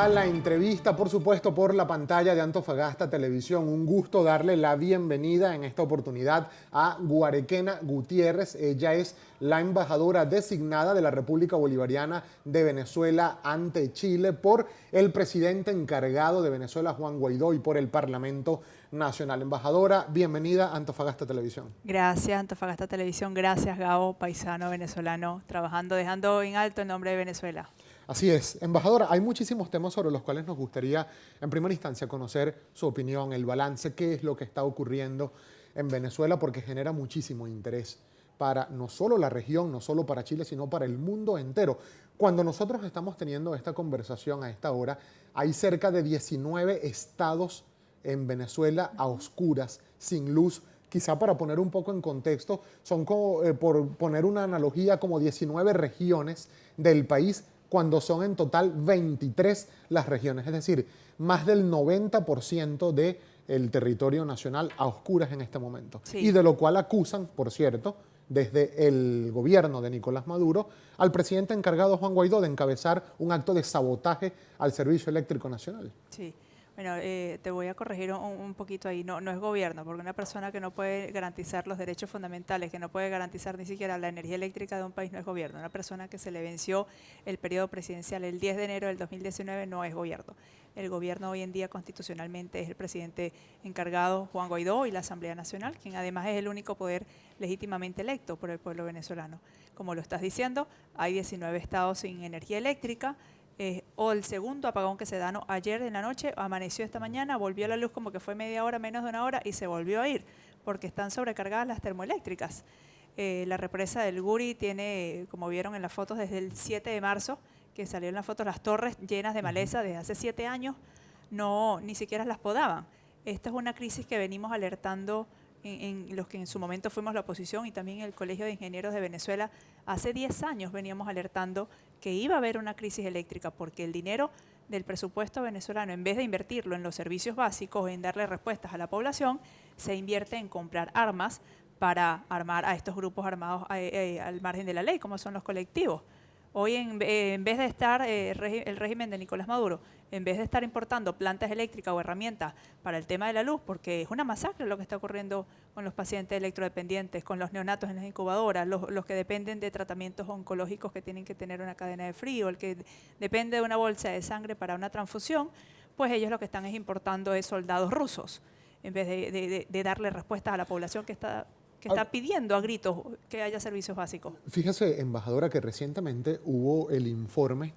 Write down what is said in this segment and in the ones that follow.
a la entrevista, por supuesto, por la pantalla de Antofagasta Televisión. Un gusto darle la bienvenida en esta oportunidad a Guarequena Gutiérrez. Ella es la embajadora designada de la República Bolivariana de Venezuela ante Chile por el presidente encargado de Venezuela, Juan Guaidó, y por el Parlamento Nacional. Embajadora, bienvenida a Antofagasta Televisión. Gracias, Antofagasta Televisión. Gracias, Gabo, paisano venezolano, trabajando, dejando en alto el nombre de Venezuela. Así es. Embajadora, hay muchísimos temas sobre los cuales nos gustaría, en primera instancia, conocer su opinión, el balance, qué es lo que está ocurriendo en Venezuela, porque genera muchísimo interés para no solo la región, no solo para Chile, sino para el mundo entero. Cuando nosotros estamos teniendo esta conversación a esta hora, hay cerca de 19 estados en Venezuela a oscuras, sin luz. Quizá para poner un poco en contexto, son como, por poner una analogía, como 19 regiones del país, cuando son en total 23 las regiones, es decir, más del 90% del territorio nacional a oscuras en este momento. Sí. Y de lo cual acusan, por cierto, desde el gobierno de Nicolás Maduro, al presidente encargado Juan Guaidó de encabezar un acto de sabotaje al servicio eléctrico nacional. Sí. Bueno, te voy a corregir un poquito ahí. No es gobierno, porque una persona que no puede garantizar los derechos fundamentales, que no puede garantizar ni siquiera la energía eléctrica de un país, no es gobierno. Una persona que se le venció el periodo presidencial el 10 de enero del 2019 no es gobierno. El gobierno hoy en día constitucionalmente es el presidente encargado, Juan Guaidó, y la Asamblea Nacional, quien además es el único poder legítimamente electo por el pueblo venezolano. Como lo estás diciendo, hay 19 estados sin energía eléctrica. O el segundo apagón que se da ayer en la noche, amaneció esta mañana, volvió la luz como que fue media hora, menos de una hora, y se volvió a ir, porque están sobrecargadas las termoeléctricas. La represa del Guri tiene, como vieron en las fotos, desde el 7 de marzo, que salió en las fotos, las torres llenas de maleza desde hace 7 años, ni siquiera las podaban. Esta es una crisis que venimos alertando en los que en su momento fuimos la oposición, y también el Colegio de Ingenieros de Venezuela. Hace 10 años veníamos alertando que iba a haber una crisis eléctrica, porque el dinero del presupuesto venezolano, en vez de invertirlo en los servicios básicos, en darle respuestas a la población, se invierte en comprar armas para armar a estos grupos armados al margen de la ley, como son los colectivos. Hoy, en vez de estar el régimen de Nicolás Maduro, en vez de estar importando plantas eléctricas o herramientas para el tema de la luz, porque es una masacre lo que está ocurriendo con los pacientes electrodependientes, con los neonatos en las incubadoras, los que dependen de tratamientos oncológicos que tienen que tener una cadena de frío, el que depende de una bolsa de sangre para una transfusión, pues ellos lo que están es importando es soldados rusos, en vez de darle respuestas a la población que está pidiendo a gritos que haya servicios básicos. Fíjese, embajadora, que recientemente hubo el informe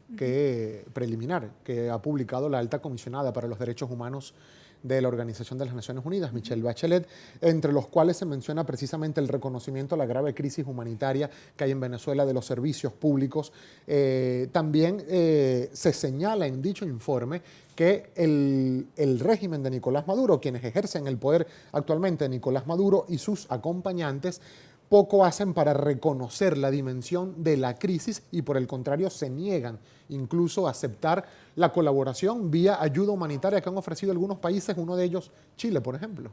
preliminar que ha publicado la alta comisionada para los derechos humanos de la Organización de las Naciones Unidas, Michelle Bachelet, entre los cuales se menciona precisamente el reconocimiento a la grave crisis humanitaria que hay en Venezuela de los servicios públicos. También se señala en dicho informe que el régimen de Nicolás Maduro, quienes ejercen el poder actualmente, Nicolás Maduro y sus acompañantes, poco hacen para reconocer la dimensión de la crisis y por el contrario se niegan incluso a aceptar la colaboración vía ayuda humanitaria que han ofrecido algunos países, uno de ellos Chile, por ejemplo.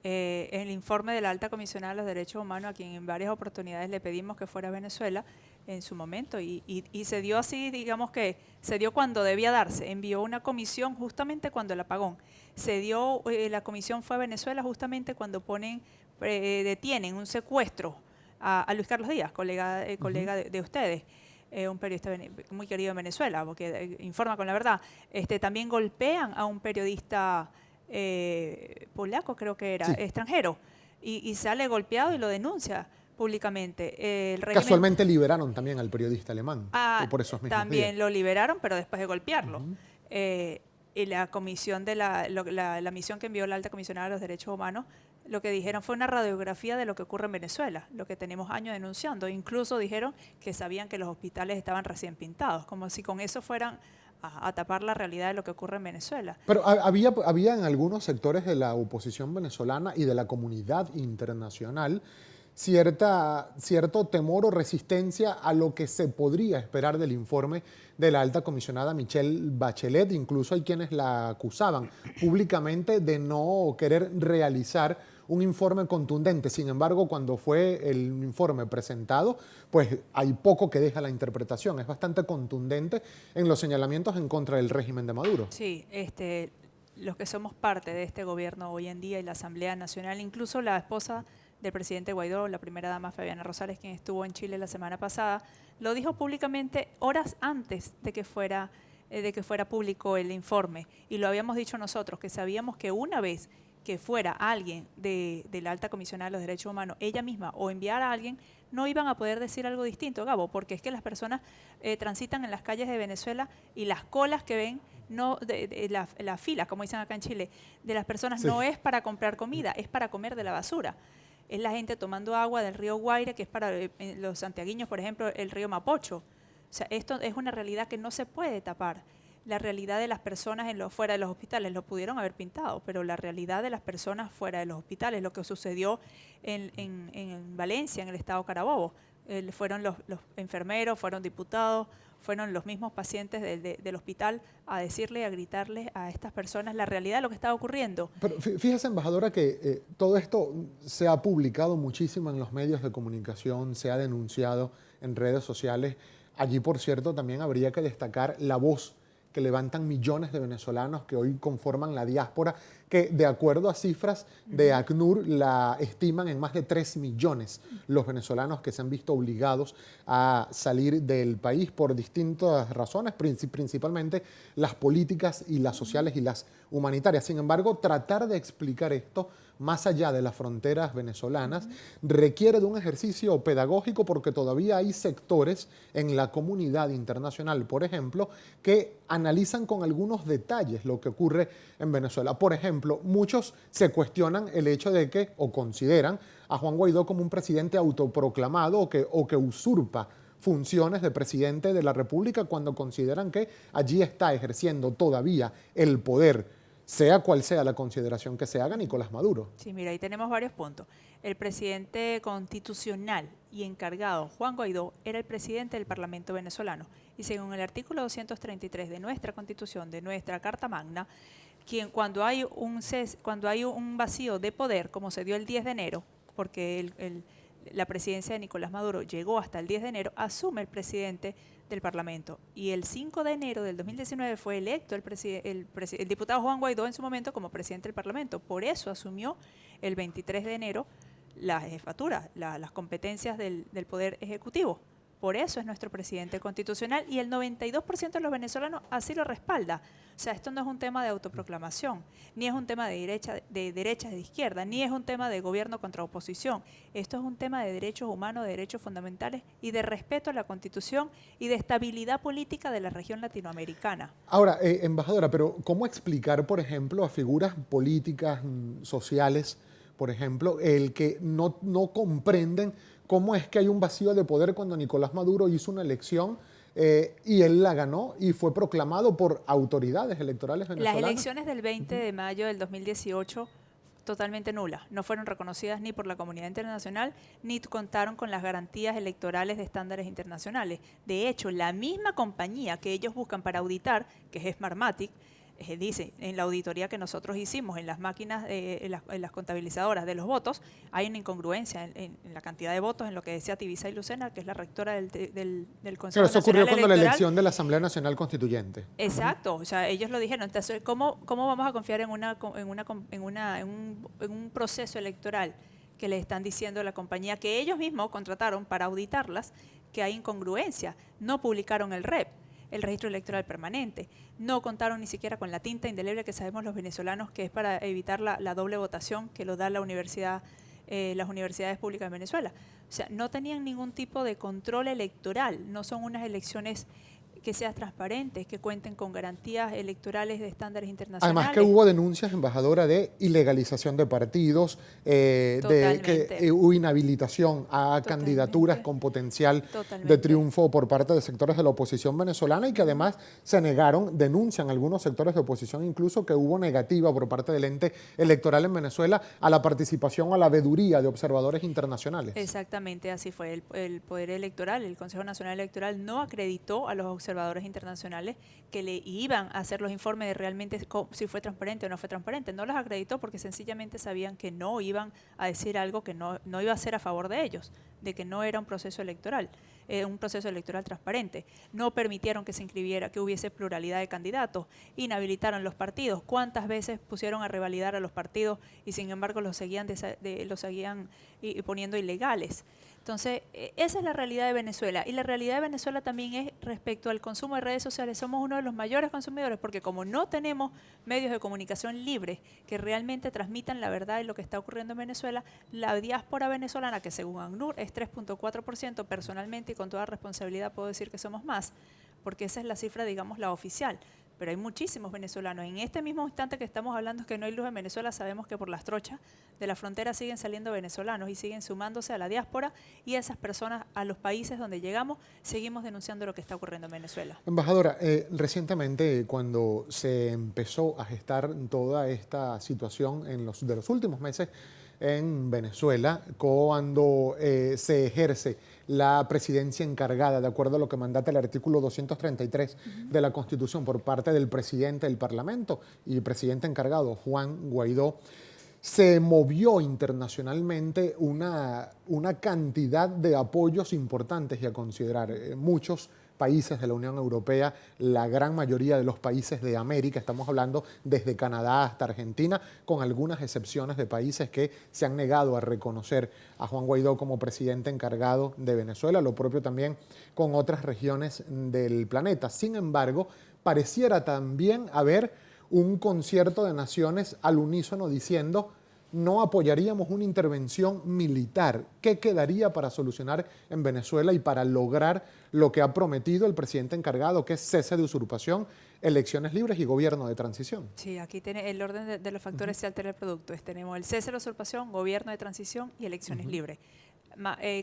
El informe de la alta comisionada de los derechos humanos, a quien en varias oportunidades le pedimos que fuera a Venezuela en su momento, y se dio así, digamos que se dio cuando debía darse. Envió una comisión justamente cuando el apagón. La comisión fue a Venezuela justamente cuando detienen un secuestro a Luis Carlos Díaz, colega de ustedes. Un periodista muy querido en Venezuela, porque informa con la verdad. También golpean a un periodista polaco, creo que era, sí, extranjero, y sale golpeado y lo denuncia públicamente. Casualmente liberaron también al periodista alemán por esos mismos también días. Lo liberaron, pero después de golpearlo. Y la comisión la misión que envió la alta comisionada de los derechos humanos, lo que dijeron fue una radiografía de lo que ocurre en Venezuela, lo que tenemos años denunciando. Incluso dijeron que sabían que los hospitales estaban recién pintados, como si con eso fueran a tapar la realidad de lo que ocurre en Venezuela. Pero había en algunos sectores de la oposición venezolana y de la comunidad internacional cierto temor o resistencia a lo que se podría esperar del informe de la alta comisionada Michelle Bachelet. Incluso hay quienes la acusaban públicamente de no querer realizar un informe contundente. Sin embargo, cuando fue el informe presentado, pues hay poco que deja la interpretación. Es bastante contundente en los señalamientos en contra del régimen de Maduro. Sí, los que somos parte de este gobierno hoy en día y la Asamblea Nacional, incluso la esposa del presidente Guaidó, la primera dama Fabiana Rosales, quien estuvo en Chile la semana pasada, lo dijo públicamente horas antes de que fuera público el informe. Y lo habíamos dicho nosotros, que sabíamos que una vez que fuera alguien de la alta comisionada de los derechos humanos, ella misma, o enviar a alguien, no iban a poder decir algo distinto, Gabo, porque es que las personas transitan en las calles de Venezuela y las colas que ven, la fila, como dicen acá en Chile, de las personas Sí. no es para comprar comida, es para comer de la basura. Es la gente tomando agua del río Guaire, que es para los santiagueños, por ejemplo, el río Mapocho. O sea, esto es una realidad que no se puede tapar. La realidad de las personas fuera de los hospitales lo pudieron haber pintado, pero la realidad de las personas fuera de los hospitales, lo que sucedió en Valencia, en el estado Carabobo, fueron los enfermeros, fueron diputados, fueron los mismos pacientes del hospital a decirle, a gritarle a estas personas la realidad de lo que estaba ocurriendo. Pero fíjese, embajadora, que todo esto se ha publicado muchísimo en los medios de comunicación, se ha denunciado en redes sociales. Allí, por cierto, también habría que destacar la voz que levantan millones de venezolanos que hoy conforman la diáspora, que de acuerdo a cifras de ACNUR la estiman en más de 3 millones los venezolanos que se han visto obligados a salir del país por distintas razones, principalmente las políticas y las sociales y las humanitarias. Sin embargo, tratar de explicar esto más allá de las fronteras venezolanas requiere de un ejercicio pedagógico, porque todavía hay sectores en la comunidad internacional, por ejemplo, que analizan con algunos detalles lo que ocurre en Venezuela. Por ejemplo, muchos se cuestionan el hecho de que, o consideran a Juan Guaidó como un presidente autoproclamado o que usurpa funciones de presidente de la República, cuando consideran que allí está ejerciendo todavía el poder, sea cual sea la consideración que se haga, Nicolás Maduro. Sí, mira, ahí tenemos varios puntos. El presidente constitucional y encargado, Juan Guaidó, era el presidente del Parlamento venezolano. Y según el artículo 233 de nuestra Constitución, de nuestra Carta Magna, cuando hay un vacío de poder, como se dio el 10 de enero, porque la presidencia de Nicolás Maduro llegó hasta el 10 de enero, asume el presidente del Parlamento. Y el 5 de enero del 2019 fue electo el diputado Juan Guaidó en su momento como presidente del Parlamento. Por eso asumió el 23 de enero la jefatura, las competencias del Poder Ejecutivo. Por eso es nuestro presidente constitucional y el 92% de los venezolanos así lo respalda. O sea, esto no es un tema de autoproclamación, ni es un tema de derecha, de izquierda, ni es un tema de gobierno contra oposición. Esto es un tema de derechos humanos, de derechos fundamentales y de respeto a la Constitución y de estabilidad política de la región latinoamericana. Ahora, embajadora, pero ¿cómo explicar, por ejemplo, a figuras políticas, sociales, por ejemplo, el que no comprenden cómo es que hay un vacío de poder cuando Nicolás Maduro hizo una elección y él la ganó y fue proclamado por autoridades electorales venezolanas? Las elecciones del 20 de mayo del 2018 totalmente nulas, no fueron reconocidas ni por la comunidad internacional ni contaron con las garantías electorales de estándares internacionales. De hecho, la misma compañía que ellos buscan para auditar, que es Smartmatic, dice, en la auditoría que nosotros hicimos en las máquinas, en las contabilizadoras de los votos, hay una incongruencia en la cantidad de votos, en lo que decía Tibisa y Lucena, que es la rectora del Consejo Pero eso Nacional ocurrió cuando la Electoral. elección de la Asamblea Nacional Constituyente. Exacto, o sea, ellos lo dijeron. Entonces, ¿cómo vamos a confiar en un proceso electoral que le están diciendo a la compañía que ellos mismos contrataron para auditarlas que hay incongruencia? No publicaron el REP, el registro electoral permanente, no contaron ni siquiera con la tinta indeleble que sabemos los venezolanos que es para evitar la doble votación que lo da las universidades públicas de Venezuela. O sea, no tenían ningún tipo de control electoral, no son unas elecciones que sean transparentes, que cuenten con garantías electorales de estándares internacionales. Además que hubo denuncias, embajadora, de ilegalización de partidos, hubo inhabilitación a candidaturas con potencial de triunfo por parte de sectores de la oposición venezolana, y que además se denuncian algunos sectores de oposición incluso que hubo negativa por parte del ente electoral en Venezuela a la participación o a la veeduría de observadores internacionales. Exactamente, así fue. El Poder Electoral, el Consejo Nacional Electoral, no acreditó a los observadores observadores internacionales que le iban a hacer los informes de realmente si fue transparente o no fue transparente. No los acreditó porque sencillamente sabían que no iban a decir algo que no iba a ser a favor de ellos, de que no era un proceso electoral transparente. No permitieron que se inscribiera, que hubiese pluralidad de candidatos, inhabilitaron los partidos. ¿Cuántas veces pusieron a revalidar a los partidos y sin embargo los seguían poniendo ilegales? Entonces, esa es la realidad de Venezuela. Y la realidad de Venezuela también es respecto al consumo de redes sociales. Somos uno de los mayores consumidores porque como no tenemos medios de comunicación libres que realmente transmitan la verdad de lo que está ocurriendo en Venezuela, la diáspora venezolana, que según ACNUR es 3.4%, personalmente y con toda responsabilidad puedo decir que somos más, porque esa es la cifra, digamos, la oficial. Pero hay muchísimos venezolanos. En este mismo instante que estamos hablando es que no hay luz en Venezuela, sabemos que por las trochas de la frontera siguen saliendo venezolanos y siguen sumándose a la diáspora, y esas personas a los países donde llegamos seguimos denunciando lo que está ocurriendo en Venezuela. Embajadora, recientemente cuando se empezó a gestar toda esta situación de los últimos meses en Venezuela, cuando se ejerce la presidencia encargada, de acuerdo a lo que mandata el artículo 233 de la Constitución por parte del presidente del Parlamento y presidente encargado, Juan Guaidó, se movió internacionalmente una cantidad de apoyos importantes y a considerar. Muchos países de la Unión Europea, la gran mayoría de los países de América, estamos hablando desde Canadá hasta Argentina, con algunas excepciones de países que se han negado a reconocer a Juan Guaidó como presidente encargado de Venezuela, lo propio también con otras regiones del planeta. Sin embargo, pareciera también haber un concierto de naciones al unísono diciendo: no apoyaríamos una intervención militar. ¿Qué quedaría para solucionar en Venezuela y para lograr lo que ha prometido el presidente encargado, que es cese de usurpación, elecciones libres y gobierno de transición? Sí, aquí tiene el orden de los factores se altera el producto. Tenemos el cese de la usurpación, gobierno de transición y elecciones libres.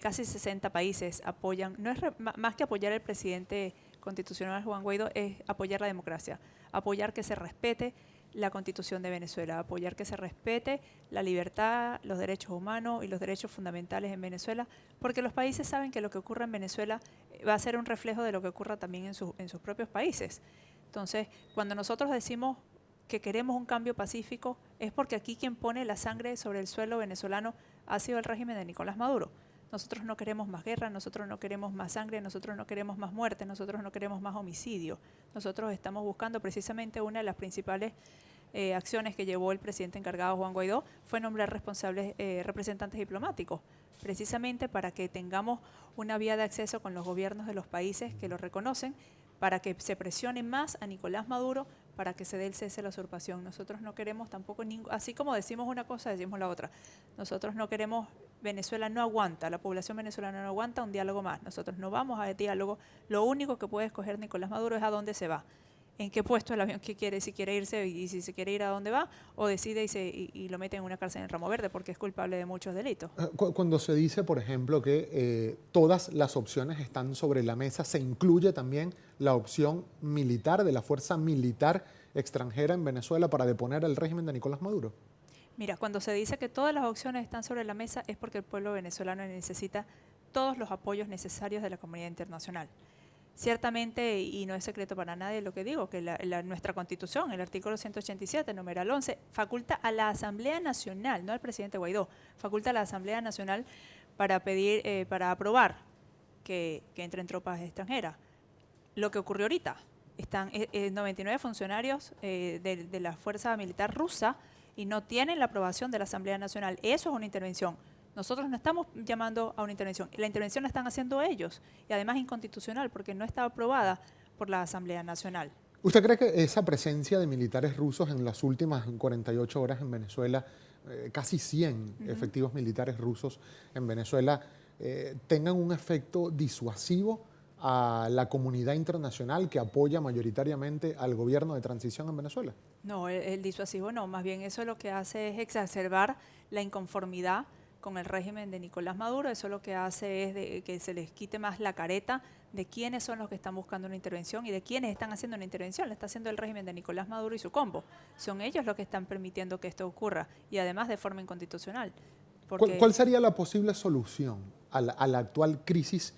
Casi 60 países apoyan, no es más que apoyar al presidente constitucional Juan Guaidó, es apoyar la democracia, apoyar que se respete la Constitución de Venezuela, apoyar que se respete la libertad, los derechos humanos y los derechos fundamentales en Venezuela, porque los países saben que lo que ocurra en Venezuela va a ser un reflejo de lo que ocurra también en sus propios países. Entonces, cuando nosotros decimos que queremos un cambio pacífico, es porque aquí quien pone la sangre sobre el suelo venezolano ha sido el régimen de Nicolás Maduro. Nosotros no queremos más guerra, nosotros no queremos más sangre, nosotros no queremos más muerte, nosotros no queremos más homicidio. Nosotros estamos buscando precisamente una de las principales acciones que llevó el presidente encargado Juan Guaidó fue nombrar responsables representantes diplomáticos, precisamente para que tengamos una vía de acceso con los gobiernos de los países que lo reconocen, para que se presione más a Nicolás Maduro para que se dé el cese de la usurpación. Nosotros no queremos tampoco, así como decimos una cosa, decimos la otra. Nosotros no queremos, Venezuela no aguanta, la población venezolana no aguanta un diálogo más. Nosotros no vamos a diálogo. Lo único que puede escoger Nicolás Maduro es a dónde se va, en qué puesto el avión que quiere, si quiere irse y si se quiere ir a dónde va, o decide y lo mete en una cárcel en Ramo Verde porque es culpable de muchos delitos. Cuando se dice, por ejemplo, que todas las opciones están sobre la mesa, ¿se incluye también la opción militar, de la fuerza militar extranjera en Venezuela para deponer al régimen de Nicolás Maduro? Mira, cuando se dice que todas las opciones están sobre la mesa es porque el pueblo venezolano necesita todos los apoyos necesarios de la comunidad internacional. Ciertamente, y no es secreto para nadie lo que digo, que nuestra Constitución, el artículo 187, numeral 11, faculta a la Asamblea Nacional, no al presidente Guaidó, faculta a la Asamblea Nacional para pedir, para aprobar que entren tropas extranjeras. Lo que ocurrió ahorita, están 99 funcionarios de la Fuerza Militar Rusa y no tienen la aprobación de la Asamblea Nacional. Eso es una intervención. Nosotros no estamos llamando a una intervención. La intervención la están haciendo ellos y además inconstitucional porque no está aprobada por la Asamblea Nacional. ¿Usted cree que esa presencia de militares rusos en las últimas 48 horas en Venezuela, casi 100 efectivos militares rusos en Venezuela, tengan un efecto disuasivo a la comunidad internacional que apoya mayoritariamente al gobierno de transición en Venezuela? No, el disuasivo no. Más bien eso lo que hace es exacerbar la inconformidad con el régimen de Nicolás Maduro. Eso lo que hace es que se les quite más la careta de quiénes son los que están buscando una intervención y de quiénes están haciendo una intervención. La está haciendo el régimen de Nicolás Maduro y su combo. Son ellos los que están permitiendo que esto ocurra y además de forma inconstitucional. ¿Cuál sería la posible solución a la actual crisis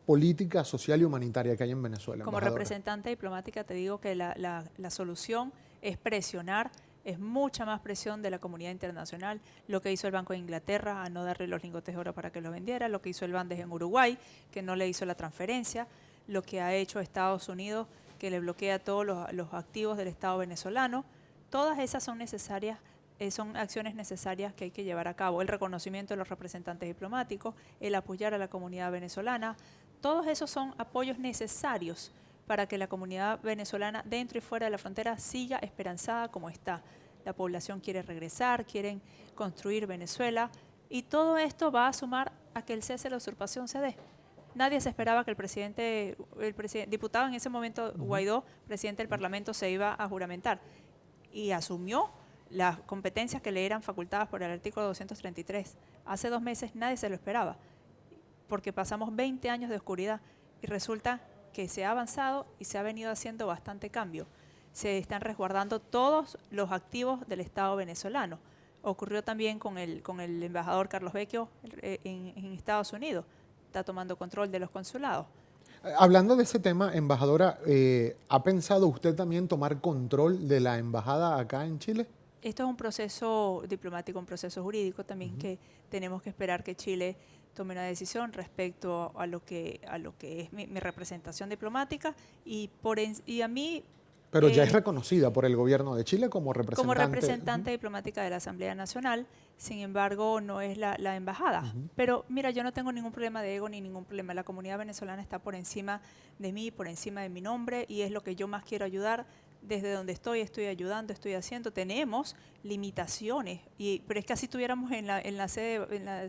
política, social y humanitaria que hay en Venezuela, Como embajadora? representante diplomática te digo que la solución es presionar, es mucha más presión de la comunidad internacional. Lo que hizo el Banco de Inglaterra a no darle los lingotes de oro para que los vendiera, lo que hizo el Bandes en Uruguay, que no le hizo la transferencia, lo que ha hecho Estados Unidos, que le bloquea todos los activos del Estado venezolano. Todas esas son necesarias, son acciones necesarias que hay que llevar a cabo. El reconocimiento de los representantes diplomáticos, el apoyar a la comunidad venezolana, todos esos son apoyos necesarios para que la comunidad venezolana dentro y fuera de la frontera siga esperanzada como está. La población quiere regresar, quieren construir Venezuela y todo esto va a sumar a que el cese de la usurpación se dé. Nadie se esperaba que el diputado en ese momento, Guaidó, presidente del Parlamento, se iba a juramentar y asumió las competencias que le eran facultadas por el artículo 233. Hace 2 meses nadie se lo esperaba, porque pasamos 20 años de oscuridad y resulta que se ha avanzado y se ha venido haciendo bastante cambio. Se están resguardando todos los activos del Estado venezolano. Ocurrió también con el embajador Carlos Vecchio en Estados Unidos. Está tomando control de los consulados. Hablando de ese tema, embajadora, ¿ha pensado usted también tomar control de la embajada acá en Chile? Esto es un proceso diplomático, un proceso jurídico también que tenemos que esperar que Chile tome una decisión respecto a lo que es mi representación diplomática y a mí... Pero ya es reconocida por el gobierno de Chile como representante. Como representante diplomática de la Asamblea Nacional, sin embargo no es la embajada. Pero mira, yo no tengo ningún problema de ego ni ningún problema. La comunidad venezolana está por encima de mí, por encima de mi nombre y es lo que yo más quiero ayudar. Desde donde estoy ayudando, estoy haciendo. Tenemos limitaciones, pero es que así tuviéramos en la sede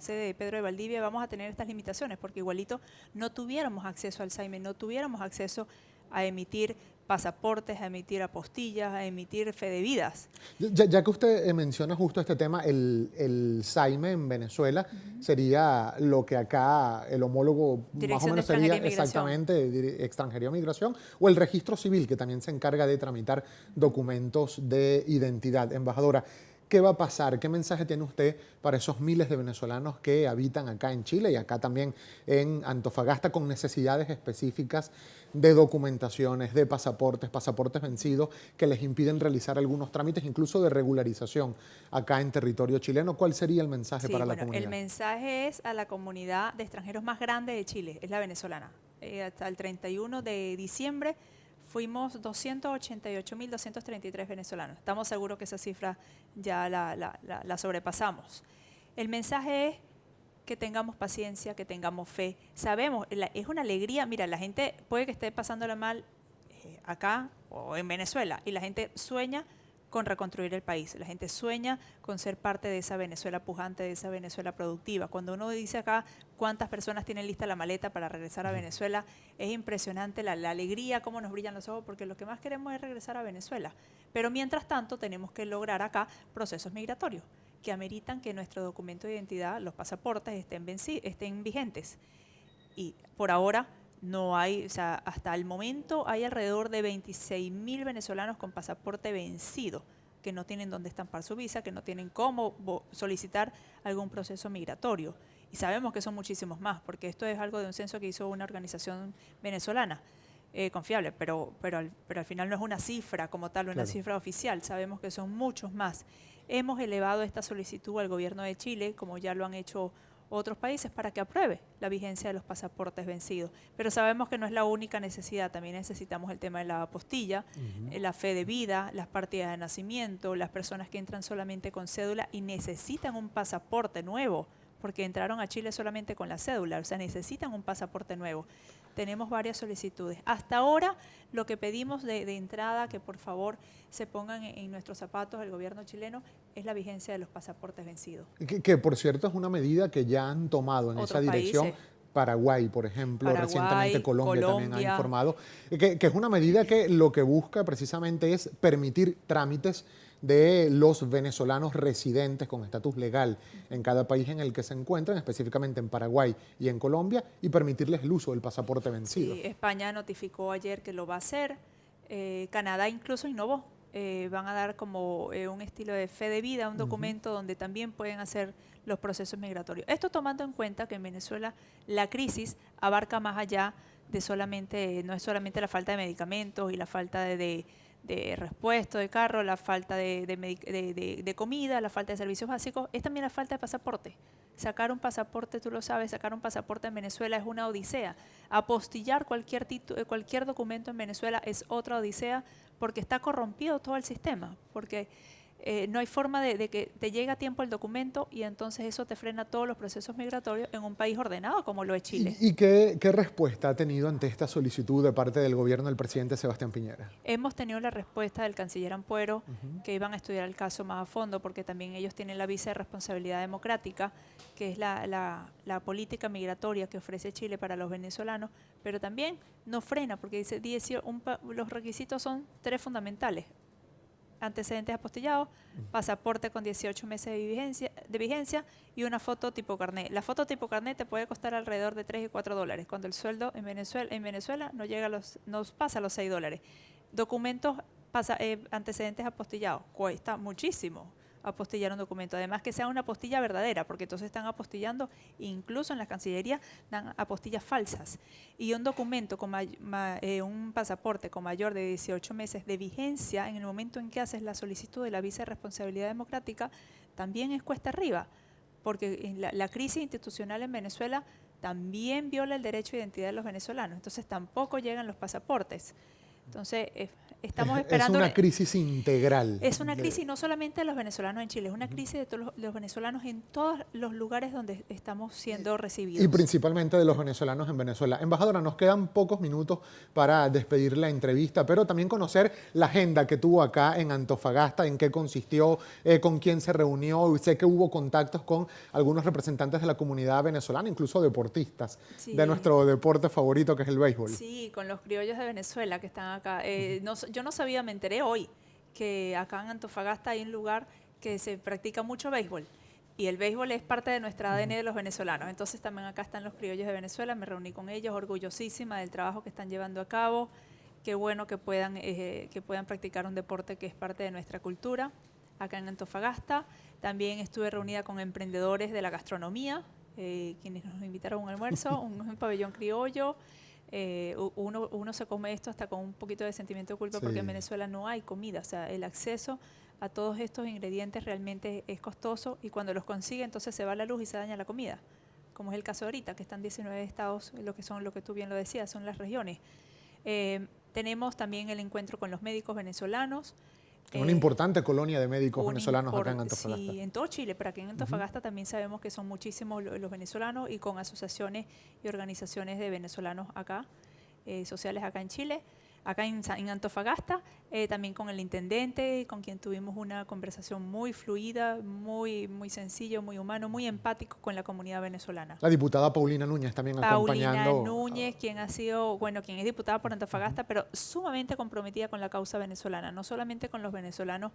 de Pedro de Valdivia, vamos a tener estas limitaciones, porque igualito no tuviéramos acceso al SAIME, no tuviéramos acceso a emitir pasaportes, a emitir apostillas, a emitir fe de vidas. Ya que usted menciona justo este tema, el SAIME en Venezuela sería lo que acá el homólogo más o menos sería exactamente extranjería o migración, o el registro civil, que también se encarga de tramitar documentos de identidad. Embajadora, ¿qué va a pasar? ¿Qué mensaje tiene usted para esos miles de venezolanos que habitan acá en Chile y acá también en Antofagasta con necesidades específicas de documentaciones, de pasaportes vencidos que les impiden realizar algunos trámites, incluso de regularización acá en territorio chileno? ¿Cuál sería el mensaje para la comunidad? El mensaje es a la comunidad de extranjeros más grande de Chile, es la venezolana. Hasta el 31 de diciembre fuimos 288.233 venezolanos. Estamos seguros que esa cifra ya la sobrepasamos. El mensaje es que tengamos paciencia, que tengamos fe. Sabemos, es una alegría. Mira, la gente puede que esté pasándola mal acá o en Venezuela y la gente sueña con reconstruir el país. La gente sueña con ser parte de esa Venezuela pujante, de esa Venezuela productiva. Cuando uno dice acá cuántas personas tienen lista la maleta para regresar a Venezuela, es impresionante la alegría, cómo nos brillan los ojos, porque lo que más queremos es regresar a Venezuela. Pero mientras tanto tenemos que lograr acá procesos migratorios que ameritan que nuestro documento de identidad, los pasaportes, estén vigentes. Y por ahora no hay, o sea, hasta el momento hay alrededor de 26.000 venezolanos con pasaporte vencido, que no tienen dónde estampar su visa, que no tienen cómo solicitar algún proceso migratorio. Y sabemos que son muchísimos más, porque esto es algo de un censo que hizo una organización venezolana confiable, pero al final no es una cifra como tal, una cifra oficial. Sabemos que son muchos más. Hemos elevado esta solicitud al gobierno de Chile, como ya lo han hecho otros países, para que apruebe la vigencia de los pasaportes vencidos. Pero sabemos que no es la única necesidad, también necesitamos el tema de la apostilla, la fe de vida, las partidas de nacimiento, las personas que entran solamente con cédula y necesitan un pasaporte nuevo, porque entraron a Chile solamente con la cédula, o sea, necesitan un pasaporte nuevo. Tenemos varias solicitudes. Hasta ahora, lo que pedimos de entrada, que por favor se pongan en nuestros zapatos el gobierno chileno, es la vigencia de los paseportes vencidos. Que por cierto es una medida que ya han tomado en esa dirección. Paraguay, por ejemplo, recientemente Colombia también ha informado, que es una medida que lo que busca precisamente es permitir trámites de los venezolanos residentes con estatus legal en cada país en el que se encuentran, específicamente en Paraguay y en Colombia, y permitirles el uso del pasaporte vencido. Sí, España notificó ayer que lo va a hacer, Canadá incluso innovó. van a dar como un estilo de fe de vida, un documento donde también pueden hacer los procesos migratorios. Esto tomando en cuenta que en Venezuela la crisis abarca más allá de solamente, no es solamente la falta de medicamentos y la falta de repuesto de carro, la falta de comida, la falta de servicios básicos, es también la falta de pasaporte. Sacar un pasaporte, tú lo sabes, sacar un pasaporte en Venezuela es una odisea. Apostillar cualquier documento en Venezuela es otra odisea porque está corrompido todo el sistema, porque no hay forma de que te llegue a tiempo el documento y entonces eso te frena todos los procesos migratorios en un país ordenado como lo es Chile. ¿Y qué respuesta ha tenido ante esta solicitud de parte del gobierno del presidente Sebastián Piñera? Hemos tenido la respuesta del canciller Ampuero, que iban a estudiar el caso más a fondo, porque también ellos tienen la visa de responsabilidad democrática, que es la política migratoria que ofrece Chile para los venezolanos, pero también no frena, porque dice, los requisitos son 3 fundamentales: antecedentes apostillados, pasaporte con 18 meses de vigencia y una foto tipo carnet. La foto tipo carnet te puede costar alrededor de $3 y $4, cuando el sueldo en Venezuela no pasa los $6. Documentos, antecedentes apostillados, cuesta muchísimo apostillar un documento, además que sea una apostilla verdadera, porque entonces están apostillando, incluso en la Cancillería dan apostillas falsas, y un documento con un pasaporte con mayor de 18 meses de vigencia en el momento en que haces la solicitud de la visa de responsabilidad democrática también es cuesta arriba, porque la crisis institucional en Venezuela también viola el derecho de identidad de los venezolanos, entonces tampoco llegan los pasaportes. Entonces, estamos esperando... Es una crisis integral. Es una crisis no solamente de los venezolanos en Chile, es una crisis de todos los venezolanos en todos los lugares donde estamos siendo recibidos. Y principalmente de los venezolanos en Venezuela. Embajadora, nos quedan pocos minutos para despedir la entrevista, pero también conocer la agenda que tuvo acá en Antofagasta, en qué consistió, con quién se reunió. Sé que hubo contactos con algunos representantes de la comunidad venezolana, incluso deportistas, sí, de nuestro deporte favorito, que es el béisbol. Sí, con los criollos de Venezuela que están acá. Yo no sabía, me enteré hoy, que acá en Antofagasta hay un lugar que se practica mucho béisbol. Y el béisbol es parte de nuestra ADN de los venezolanos. Entonces también acá están los criollos de Venezuela, me reuní con ellos, orgullosísima del trabajo que están llevando a cabo. Qué bueno que puedan practicar un deporte que es parte de nuestra cultura acá en Antofagasta. También estuve reunida con emprendedores de la gastronomía, quienes nos invitaron a un almuerzo, un pabellón criollo. Uno se come esto hasta con un poquito de sentimiento de culpa, sí, porque en Venezuela no hay comida, o sea, el acceso a todos estos ingredientes realmente es costoso y cuando los consigue entonces se va la luz y se daña la comida, como es el caso ahorita, que están 19 estados, lo que tú bien lo decías, son las regiones. Tenemos también el encuentro con los médicos venezolanos. Una importante colonia de médicos venezolanos acá en Antofagasta. Sí, en todo Chile, pero aquí en Antofagasta también sabemos que son muchísimos los venezolanos y con asociaciones y organizaciones de venezolanos acá, sociales acá en Chile, acá en Antofagasta, también con el intendente, con quien tuvimos una conversación muy fluida, muy sencillo, muy humano, muy empático con la comunidad venezolana. La diputada Paulina Núñez también acompañando. Paulina Núñez, quien es diputada por Antofagasta, pero sumamente comprometida con la causa venezolana, no solamente con los venezolanos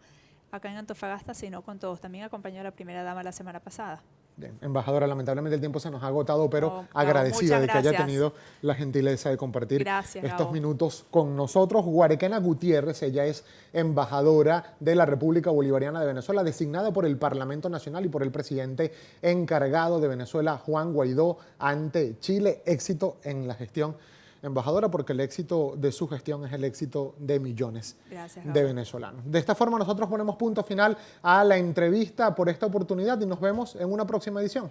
acá en Antofagasta, sino con todos. También acompañó a la primera dama la semana pasada. Bien, embajadora, lamentablemente el tiempo se nos ha agotado, pero agradecida de que haya tenido la gentileza de compartir estos minutos con nosotros. Guarequena Gutiérrez, ella es embajadora de la República Bolivariana de Venezuela, designada por el Parlamento Nacional y por el presidente encargado de Venezuela, Juan Guaidó, ante Chile. Éxito en la gestión, embajadora, porque el éxito de su gestión es el éxito de millones de venezolanos. De esta forma nosotros ponemos punto final a la entrevista por esta oportunidad y nos vemos en una próxima edición.